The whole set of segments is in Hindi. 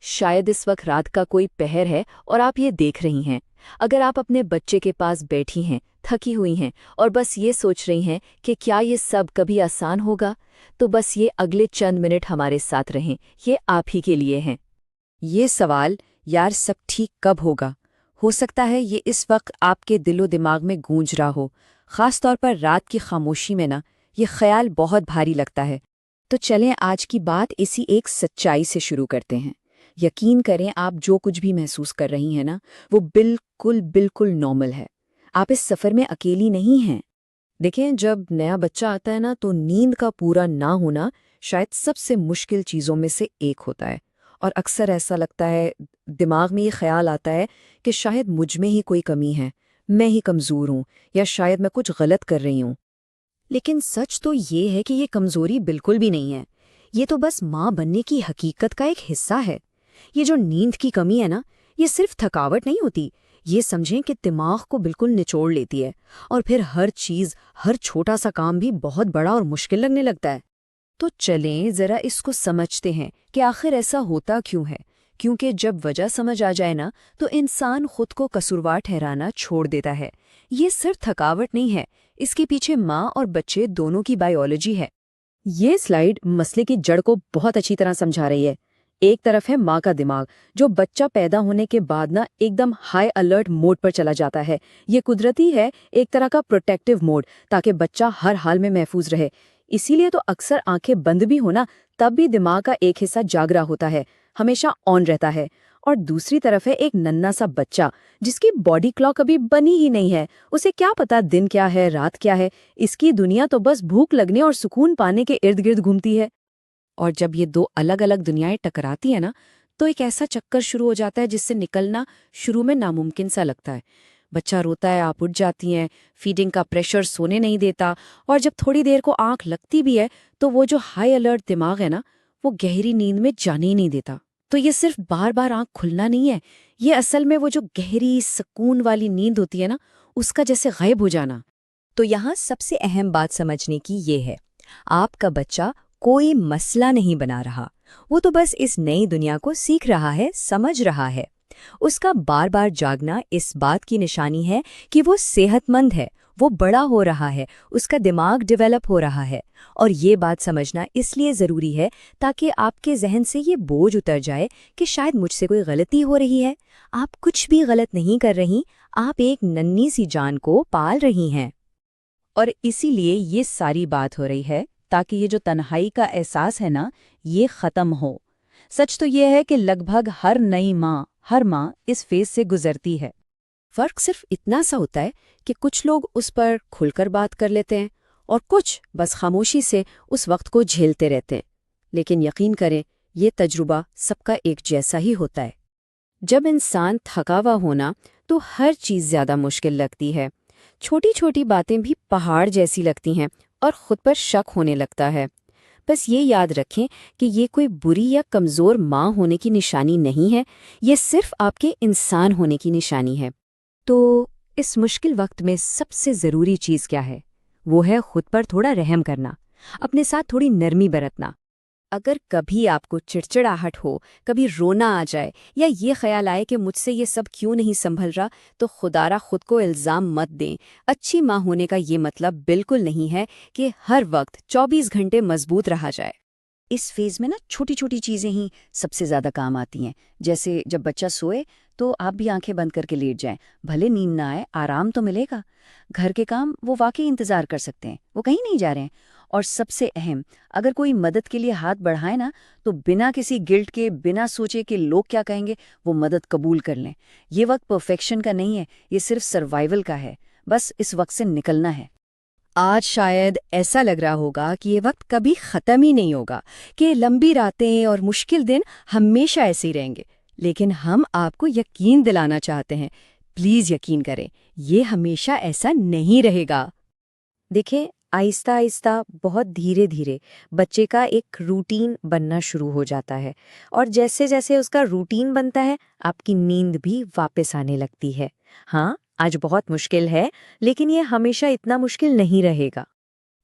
शायद इस वक्त रात का कोई पहर है और आप ये देख रही हैं। अगर आप अपने बच्चे के पास बैठी हैं, थकी हुई हैं और बस ये सोच रही हैं कि क्या ये सब कभी आसान होगा, तो बस ये अगले चंद मिनट हमारे साथ रहें, ये आप ही के लिए हैं। ये सवाल, यार सब ठीक कब होगा, हो सकता है ये इस वक्त आपके दिलो दिमाग में गूंज रहा हो। ख़ास तौर पर रात की खामोशी में ना, ये ख्याल बहुत भारी लगता है। तो चलें आज की बात इसी एक सच्चाई से शुरू करते हैं। यकीन करें, आप जो कुछ भी महसूस कर रही हैं ना, वो बिल्कुल बिल्कुल नॉर्मल है। आप इस सफ़र में अकेली नहीं हैं। देखें, जब नया बच्चा आता है ना, तो नींद का पूरा ना होना शायद सबसे मुश्किल चीज़ों में से एक होता है। और अक्सर ऐसा लगता है, दिमाग में ये ख्याल आता है कि शायद मुझ में ही कोई कमी है, मैं ही कमज़ोर हूँ, या शायद मैं कुछ गलत कर रही हूँ। लेकिन सच तो ये है कि ये कमज़ोरी बिल्कुल भी नहीं है। ये तो बस माँ बनने की हकीकत का एक हिस्सा है। ये जो नींद की कमी है ना, ये सिर्फ थकावट नहीं होती। ये समझें कि दिमाग को बिल्कुल निचोड़ लेती है, और फिर हर चीज़, हर छोटा सा काम भी बहुत बड़ा और मुश्किल लगने लगता है। तो चलें ज़रा इसको समझते हैं कि आखिर ऐसा होता क्यों है। क्योंकि जब वजह समझ आ जाए ना, तो इंसान खुद को कसूरवार ठहराना छोड़ देता है। ये सिर्फ थकावट नहीं है, इसके पीछे माँ और बच्चे दोनों की बायोलॉजी है। ये स्लाइड मसले की जड़ को बहुत अच्छी तरह समझा रही है। एक तरफ है माँ का दिमाग, जो बच्चा पैदा होने के बाद ना एकदम हाई अलर्ट मोड पर चला जाता है। ये कुदरती है, एक तरह का प्रोटेक्टिव मोड, ताकि बच्चा हर हाल में महफूज रहे। इसीलिए तो अक्सर आंखें बंद भी हो ना, तब भी दिमाग का एक हिस्सा जाग रहा होता है, हमेशा ऑन रहता है। और दूसरी तरफ है एक नन्हा सा बच्चा, जिसकी बॉडी क्लॉक अभी बनी ही नहीं है। उसे क्या पता दिन क्या है, रात क्या है। इसकी दुनिया तो बस भूख लगने और सुकून पाने के इर्द गिर्द घूमती है। और जब ये दो अलग अलग दुनियाएं टकराती हैं ना, तो एक ऐसा चक्कर शुरू हो जाता है जिससे निकलना शुरू में नामुमकिन सा लगता है। बच्चा रोता है, आप उठ जाती हैं, फीडिंग का प्रेशर सोने नहीं देता, और जब थोड़ी देर को आंख लगती भी है, तो वो जो हाई अलर्ट दिमाग है ना, वो गहरी नींद में जाने ही नहीं देता। तो ये सिर्फ बार बार आंख खुलना नहीं है, ये असल में वो जो गहरी सुकून वाली नींद होती है ना, उसका जैसे गायब हो जाना। तो यहाँ सबसे अहम बात समझने की ये है, आपका बच्चा कोई मसला नहीं बना रहा। वो तो बस इस नई दुनिया को सीख रहा है, समझ रहा है। उसका बार बार जागना इस बात की निशानी है कि वो सेहतमंद है, वो बड़ा हो रहा है, उसका दिमाग डेवलप हो रहा है। और ये बात समझना इसलिए ज़रूरी है ताकि आपके जहन से ये बोझ उतर जाए कि शायद मुझसे कोई गलती हो रही है। आप कुछ भी गलत नहीं कर रही, आप एक नन्ही सी जान को पाल रही हैं। और इसीलिए ये सारी बात हो रही है, ताकि ये जो तन्हाई का एहसास है ना, ये ख़त्म हो। सच तो ये है कि लगभग हर नई माँ, हर माँ इस फेज से गुजरती है। फ़र्क सिर्फ इतना सा होता है कि कुछ लोग उस पर खुलकर बात कर लेते हैं और कुछ बस खामोशी से उस वक्त को झेलते रहते हैं। लेकिन यकीन करें, ये तजुर्बा सबका एक जैसा ही होता है। जब इंसान थका हुआ होना, तो हर चीज़ ज़्यादा मुश्किल लगती है। छोटी छोटी बातें भी पहाड़ जैसी लगती हैं और खुद पर शक होने लगता है। बस ये याद रखें कि ये कोई बुरी या कमज़ोर माँ होने की निशानी नहीं है, ये सिर्फ आपके इंसान होने की निशानी है। तो इस मुश्किल वक्त में सबसे ज़रूरी चीज़ क्या है? वो है खुद पर थोड़ा रहम करना, अपने साथ थोड़ी नरमी बरतना। अगर कभी आपको चिड़चिड़ाहट हो, कभी रोना आ जाए, या ये ख्याल आए कि मुझसे ये सब क्यों नहीं संभल रहा, तो खुदारा खुद को इल्ज़ाम मत दें। अच्छी माँ होने का ये मतलब बिल्कुल नहीं है कि हर वक्त 24 घंटे मजबूत रहा जाए। इस फेज में ना छोटी छोटी चीज़ें ही सबसे ज़्यादा काम आती हैं। जैसे जब बच्चा सोए, तो आप भी आंखें बंद करके लेट जाएं। भले नींद ना आए, आराम तो मिलेगा। घर के काम वो वाकई इंतज़ार कर सकते हैं, वो कहीं नहीं जा रहे हैं। और सबसे अहम, अगर कोई मदद के लिए हाथ बढ़ाए ना, तो बिना किसी गिल्ट के, बिना सोचे कि लोग क्या कहेंगे, वो मदद कबूल कर लें। ये वक्त परफेक्शन का नहीं है, ये सिर्फ सर्वाइवल का है। बस इस वक्त से निकलना है। आज शायद ऐसा लग रहा होगा कि ये वक्त कभी ख़त्म ही नहीं होगा, कि लंबी रातें और मुश्किल दिन हमेशा ऐसे ही रहेंगे। लेकिन हम आपको यकीन दिलाना चाहते हैं, प्लीज़ यकीन करें, ये हमेशा ऐसा नहीं रहेगा। देखें, आहिस्ता आहिस्ता, बहुत धीरे धीरे बच्चे का एक रूटीन बनना शुरू हो जाता है। और जैसे जैसे उसका रूटीन बनता है, आपकी नींद भी वापस आने लगती है। हाँ, आज बहुत मुश्किल है, लेकिन ये हमेशा इतना मुश्किल नहीं रहेगा।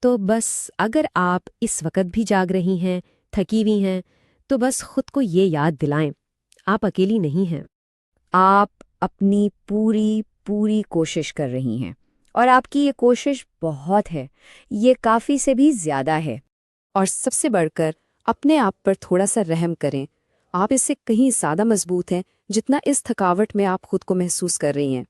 तो बस अगर आप इस वक्त भी जाग रही हैं, थकी हुई हैं, तो बस खुद को ये याद दिलाएं, आप अकेली नहीं हैं। आप अपनी पूरी पूरी कोशिश कर रही हैं और आपकी ये कोशिश बहुत है, ये काफ़ी से भी ज़्यादा है। और सबसे बढ़कर अपने आप पर थोड़ा सा रहम करें। आप इससे कहीं ज़्यादा मजबूत हैं जितना इस थकावट में आप खुद को महसूस कर रही हैं।